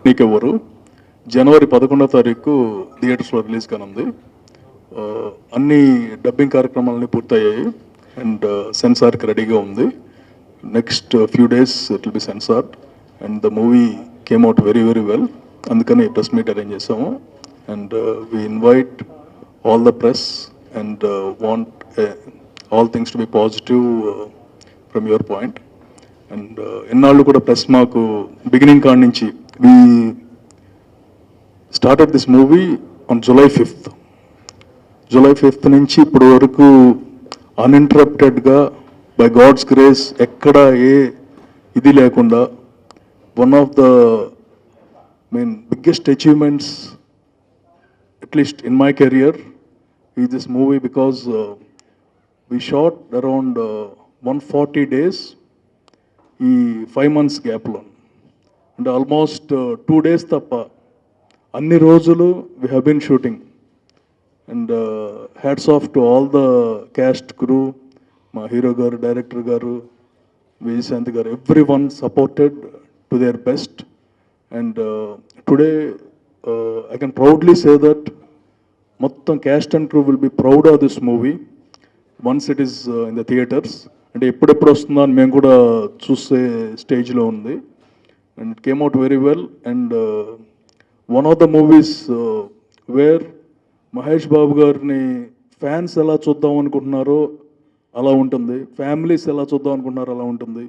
నీకెవ్వరు జనవరి 11వ తారీఖు థియేటర్స్లో రిలీజ్ కానుంది. అన్ని డబ్బింగ్ కార్యక్రమాలని పూర్తయ్యాయి అండ్ సెన్సార్కి రెడీగా ఉంది. Next few days it will be censored and the movie came out very very well. అందుకని ప్రెస్ మీట్ అరేంజ్ చేసాము and we invite all the press and want all things to be positive from your point. And ఎన్నాళ్ళు కూడా press మాకు beginning కాడి నుంచి we started this movie on July 5th. July 5th నుంచి ఇప్పటి వరకు అన్ఇంటరప్టెడ్గా by God's grace ఎక్కడ ఏ ఇది లేకుండా one of the biggest achievements at least in my career ఈ this movie because we shot around 140 days ఈ 5 months గ్యాప్లో. అంటే ఆల్మోస్ట్ 2 days తప్ప అన్ని రోజులు we have been shooting. And hats off to all the cast crew, మా hero గారు, director గారు, Vijayashanti garu, everyone supported to their best. And today I can proudly say that మొత్తం cast and crew will be proud of this movie once it is in the theatres. అంటే ఎప్పుడెప్పుడు వస్తుందో అని మేము కూడా చూసే స్టేజ్లో ఉంది. And it came out very well. And one of the movies wear Mahesh Babu గారిని ఫ్యాన్స్ ఎలా చూద్దాం అనుకుంటున్నారో అలా ఉంటుంది, ఫ్యామిలీస్ ఎలా చూద్దాం అనుకుంటున్నారో అలా ఉంటుంది,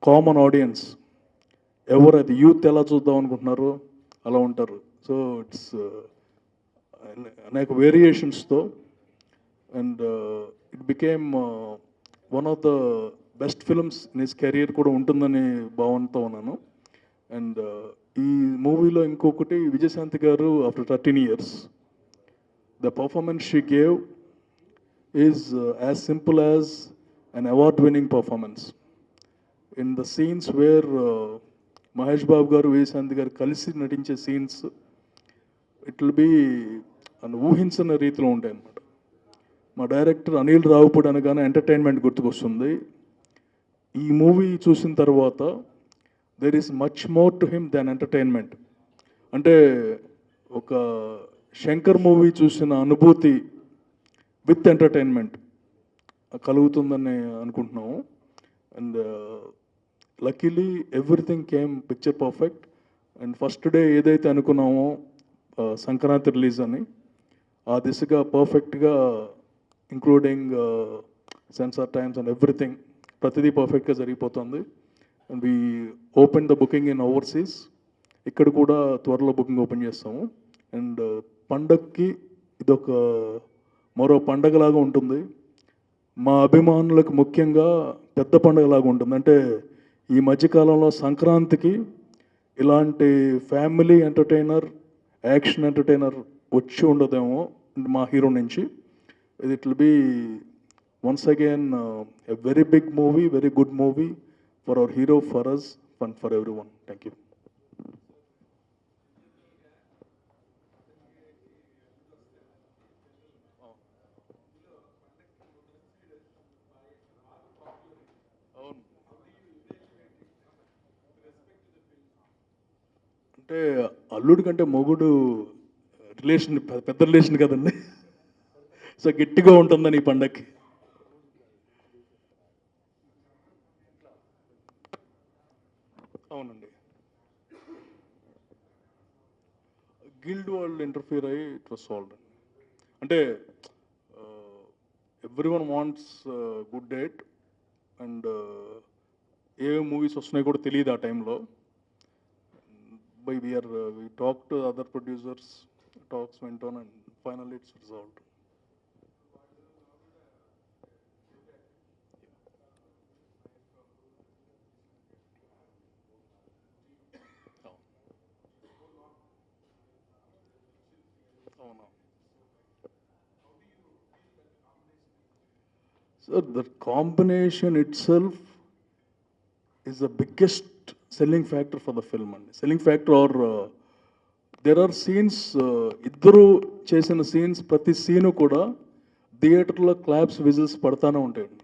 కామన్ ఆడియన్స్ ఎవరైతే యూత్ ఎలా చూద్దాం అనుకుంటున్నారో అలా ఉంటారు. సో ఇట్స్ అనేక వేరియేషన్స్తో and it became one of the best films in his career కూడా ఉంటుందని భావనతో ఉన్నాను. అండ్ ఈ మూవీలో ఇంకొకటి విజయశాంతి గారు after 13 years the performance she gave is as simple as an award-winning performance. In the scenes where Mahesh Babu garu, Vijayashanti garu kalisi natinche scenes, it will be an ఊహించిన రీతిలో ఉంటాయి అన్నమాట. మా డైరెక్టర్ అనిల్ రావుపూడి అనగానే ఎంటర్టైన్మెంట్ గుర్తుకొస్తుంది. ఈ movie చూసిన తర్వాత there is much more to him than entertainment. అంటే ఒక శంకర్ మూవీ చూసిన అనుభూతి విత్ ఎంటర్టైన్మెంట్ కలుగుతుందని అనుకుంటున్నాము. And luckily everything came picture perfect. And first day ఏదైతే అనుకున్నామో సంక్రాంతి రిలీజ్ అని, ఆ దిశగా పర్ఫెక్ట్గా including censor times and everything ప్రతిదీ పర్ఫెక్ట్గా జరిగిపోతుంది. And we open the booking in overseas. ఇక్కడ కూడా త్వరలో బుకింగ్ ఓపెన్ చేస్తాము. అండ్ పండగకి ఇదొక మరో పండగలాగా ఉంటుంది. మా అభిమానులకు ముఖ్యంగా పెద్ద పండగలాగా ఉంటుంది. అంటే ఈ మధ్యకాలంలో సంక్రాంతికి ఇలాంటి ఫ్యామిలీ ఎంటర్టైనర్, యాక్షన్ ఎంటర్టైనర్ వచ్చి ఉండదేమో మా హీరో నుంచి. It will be once again a very big movie, very good movie for our hero, for us, and for everyone. Thank you. అంటే అల్లుడి కంటే మొగుడు రిలేషన్ పెద్ద రిలేషన్ కదండి. సో గట్టిగా ఉంటుందని ఈ పండగకి. అవునండి, గిల్డ్ వాళ్ళు ఇంటర్ఫియర్ అయ్యి ఇట్ వాస్ సాల్వ్డ్. అంటే every one wants good date and A movies వస్తున్నాయి కూడా తెలియదు ఆ టైంలో. We talked to other producers, talks went on and finally it's resolved. So the combination itself is the biggest selling factor for the film. And selling factor or there are scenes, ఇద్దరు చేసిన scenes, ప్రతి scene కూడా థియేటర్లో claps whistles పడతానే ఉంటాయండి.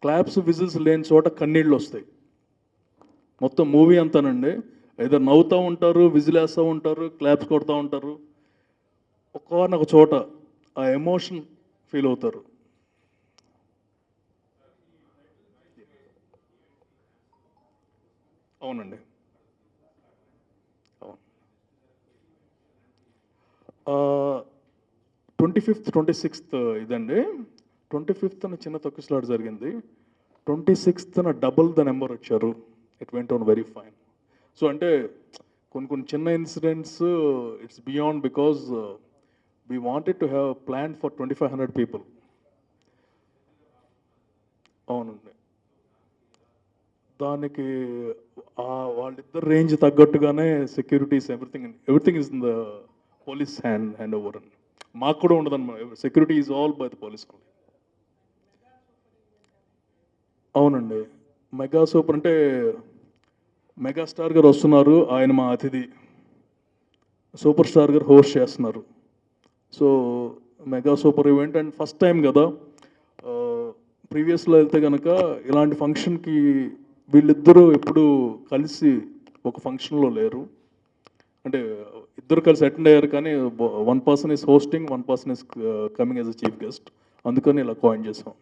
Claps whistles లేని చోట కన్నీళ్ళు వస్తాయి. మొత్తం మూవీ అంతానండి. ఏదో నవ్వుతూ ఉంటారు, విజిలేస్తూ ఉంటారు, క్లాప్స్ కొడతా ఉంటారు. ఒక్కొక్క చోట ఆ ఎమోషన్ ఫీల్ అవుతారు. అవునండి. అవును. 25th 26th ఇదండి. 25th చిన్న తొక్కిసలాట జరిగింది. 26th డబుల్ ద నెంబర్ వచ్చారు. It went on very fine. So అంటే కొన్ని కొన్ని చిన్న incidents it's beyond because we wanted to have plan for 2500 people. అవునండి. దానికి వాళ్ళిద్దరు రేంజ్ తగ్గట్టుగానే securities everything is in the police hand over అండి. మాకు కూడా ఉండదన్నమాట. Security is all by the police only. అవునండి. మెగా సూపర్ అంటే మెగాస్టార్ గారు వస్తున్నారు, ఆయన మా అతిథి. సూపర్ స్టార్ గారు హోస్ట్ చేస్తున్నారు. So mega super event and first time కదా. ప్రీవియస్లో వెళ్తే కనుక ఇలాంటి ఫంక్షన్కి వీళ్ళిద్దరూ ఎప్పుడు కలిసి ఒక ఫంక్షన్లో లేరు. అంటే ఇద్దరు కలిసి అటెండ్ అయ్యారు కానీ one person is hosting, one person is coming as a chief guest. అందుకని ఇలా కాయిన్ చేసాం.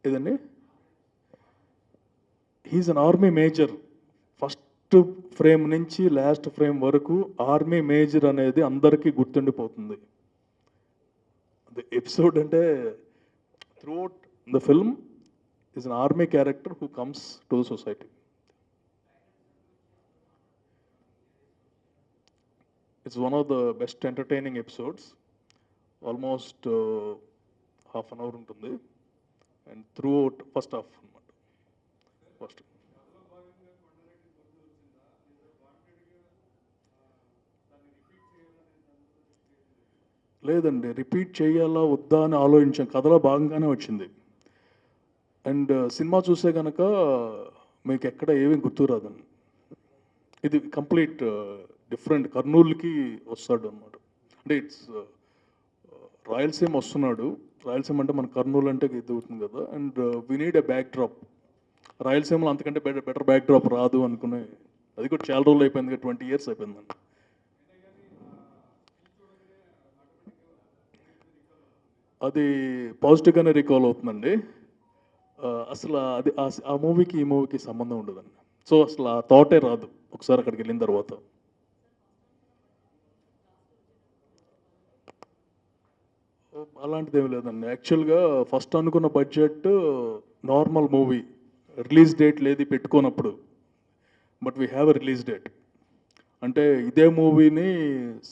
ఇదండి, he is an army major. First frame నుంచి లాస్ట్ ఫ్రేమ్ వరకు ఆర్మీ మేజర్ అనేది అందరికీ గుర్తుండిపోతుంది. ఎపిసోడ్ అంటే throughout the film is an army character who comes to the society. It's one of the best entertaining episodes. Almost half an hour ఉంటుంది and throughout first half అనమాట. First లేదండి, repeat చేయాలా వద్దా అని ఆలోచించాం. కథలో భాగంగానే వచ్చింది. అండ్ సినిమా చూసే కనుక మీకు ఎక్కడ ఏమీ గుర్తురాదండి. ఇది కంప్లీట్ డిఫరెంట్. కర్నూలుకి వస్తాడు అనమాట. అంటే ఇట్స్ రాయలసీమ వస్తున్నాడు. రాయలసీమ అంటే మన కర్నూలు అంటే ఇది అవుతుంది కదా. And we need a back drop. రాయలసీమలో అంతకంటే బెటర్ బ్యాక్ డ్రాప్ రాదు అనుకునే. అది కూడా చాలా రోజులు అయిపోయింది, 20 years అయిపోయిందండి. అది పాజిటివ్గానే రికాల్ అవుతుందండి. అసలు అది ఆ మూవీకి ఈ మూవీకి సంబంధం ఉండదండి. సో అసలు ఆ థాటే రాదు ఒకసారి అక్కడికి వెళ్ళిన తర్వాత. అలాంటిది ఏమి లేదండి. యాక్చువల్గా ఫస్ట్ అనుకున్న budget normal movie release date లేదు పెట్టుకోనప్పుడు. But we have a release date. అంటే ఇదే మూవీని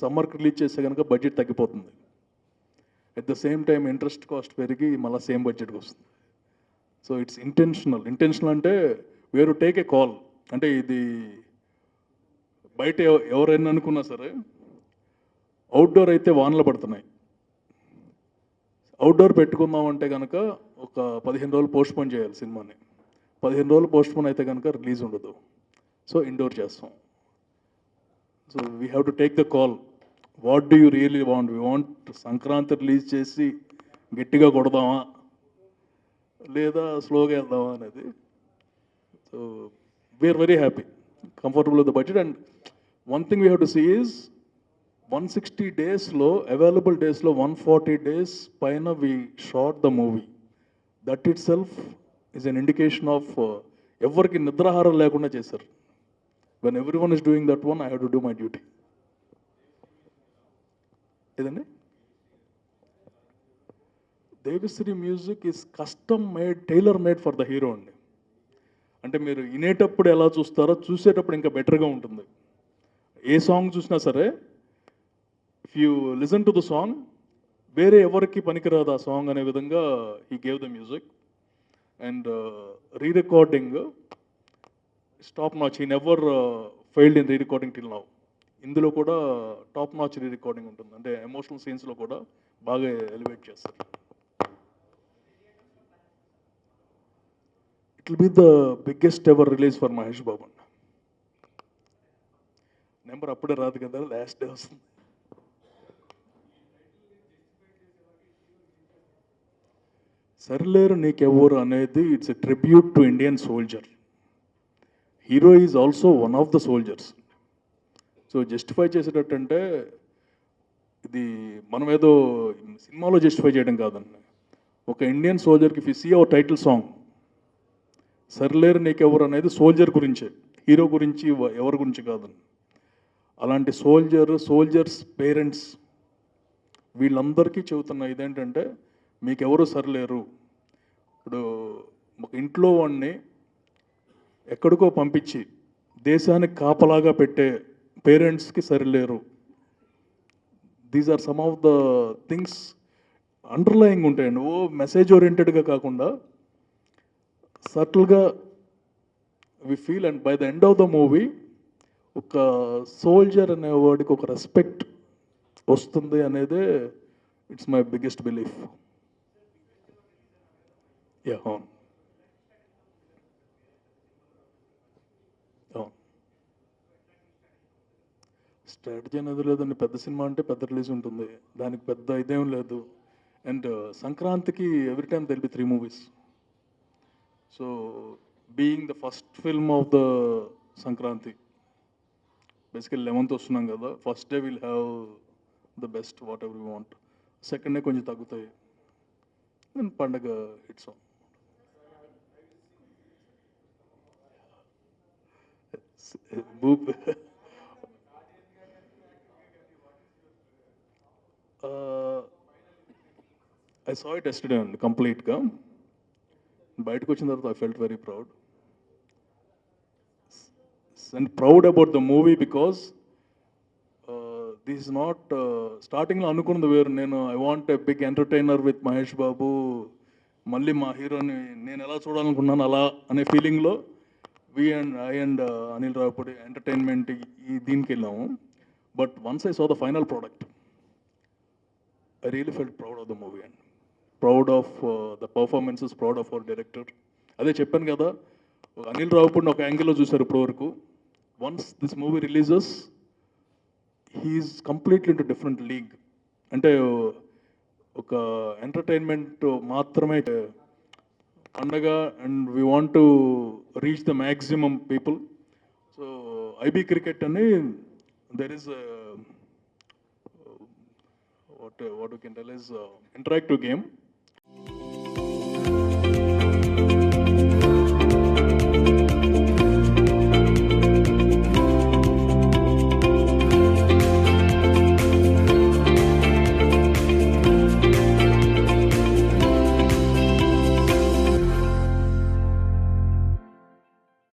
సమ్మర్కి రిలీజ్ చేస్తే కనుక బడ్జెట్ తగ్గిపోతుంది. At the same time interest cost పెరిగి మళ్ళీ సేమ్ బడ్జెట్కి వస్తుంది. సో ఇట్స్ ఇంటెన్షనల్ అంటే వేరు టేక్ ఏ కాల్. అంటే ఇది బయట ఎవరైనా అనుకున్నా సరే, అవుట్డోర్ అయితే వానలు పడుతున్నాయి. అవుట్డోర్ పెట్టుకుందామంటే కనుక ఒక 15 రోజులు పోస్ట్పోన్ చేయాలి సినిమాని. 15 రోజులు పోస్ట్పోన్ అయితే కనుక రిలీజ్ ఉండదు. సో ఇండోర్ చేస్తాం. So we have to take the call. What do you really want? We want Sankranti release చేసి గట్టిగా కొడదామా, లేదా స్లోగా వెళ్దామా అనేది. So we are very happy, comfortable with the budget. And one thing we have to see is 160 డేస్లో available డేస్లో 140 days పైన we short the movie. That itself is an indication of ఎవరికి నిద్రాహారం లేకుండా చేశారు. When every one is doing that one, I have to do my duty. ఏదండి, Devi Sri music is custom made, tailor made for the hero అండి. అంటే మీరు వినేటప్పుడు ఎలా చూస్తారో చూసేటప్పుడు ఇంకా బెటర్గా ఉంటుంది. ఏ సాంగ్ చూసినా సరే, if you listen to the song, వేరే ఎవరికి పనికిరాదు ఆ సాంగ్ అనే విధంగా he gave the music. And re recording top notch. He never failed in re recording till now. ఇందులో కూడా టాప్ నాచ్ రీ రికార్డింగ్ ఉంటుంది. అంటే ఎమోషనల్ సీన్స్లో కూడా బాగా ఎలివేట్ చేస్తారు. It will be the biggest ever release for Mahesh Babu. Number అప్పుడే రాదు కదా, లాస్ట్ డే వస్తుంది. సరిలేరు నీకెవ్వరు అనేది it's a tribute to Indian soldier. Hero is also one of the soldiers. So justify చేసేటట్టు అంటే ఇది మనం ఏదో సినిమాలో జస్టిఫై చేయడం కాదండి. ఒక ఇండియన్ సోల్జర్కి if you see our title song, Sarileru Neekevvaru అనేది సోల్జర్ గురించే, హీరో గురించి ఎవరి గురించి కాదండి. అలాంటి సోల్జర్స్ పేరెంట్స్ వీళ్ళందరికీ చెబుతున్న ఇదేంటంటే మీకెవరు సరిలేరు. ఇప్పుడు ఒక ఇంట్లో వాడిని ఎక్కడికో పంపించి దేశానికి కాపలాగా పెట్టే పేరెంట్స్కి సరిలేరు. These are some of the things underlying ఉంటాయండి. ఓ మెసేజ్ ఓరియంటెడ్గా కాకుండా సటిల్గా we feel. And by the end of the movie ఒక సోల్జర్ అనేవాడికి ఒక రెస్పెక్ట్ వస్తుంది అనేదే it's my biggest belief. Yeah, అవును అవును. స్ట్రాటజీ అనేది లేదండి. పెద్ద సినిమా అంటే పెద్ద రిలీజ్ ఉంటుంది, దానికి పెద్ద ఇదేం లేదు. అండ్ సంక్రాంతికి every time they'll be 3 movies. So being the first film of the Sankranti, basically 11th వస్తున్నాం కదా, first day will have the best whatever you want. Second day కొంచెం తగ్గుతాయి, అండ్ పండగ హిట్స్ ఆన్. భూప్ ఐ సా ఇట్ ఎస్టర్డే అండి కంప్లీట్గా. బయటకు వచ్చిన తర్వాత I felt very proud and proud about the movie because this is not స్టార్టింగ్లో అనుకున్నది వేరు. నేను I want a big entertainer with Mahesh Babu, మళ్ళీ మా హీరోని నేను ఎలా చూడాలనుకున్నాను అలా అనే ఫీలింగ్లో I and Anil Ravipudi entertainment ఈ దీనికి వెళ్ళాము. But once I saw the final product, I really felt proud of the movie and proud of the performances, proud of our director. అదే చెప్పాను కదా, అనిల్ రావుపూడిని ఒక యాంగిల్లో చూశారు ఇప్పటి వరకు. Once this movie releases he is completely into different league. అంటే ఒక ఎంటర్టైన్మెంట్ మాత్రమే పండగ, and we want to reach the maximum people. So ఐబీ క్రికెట్ అని there is what we can tell is interactive game.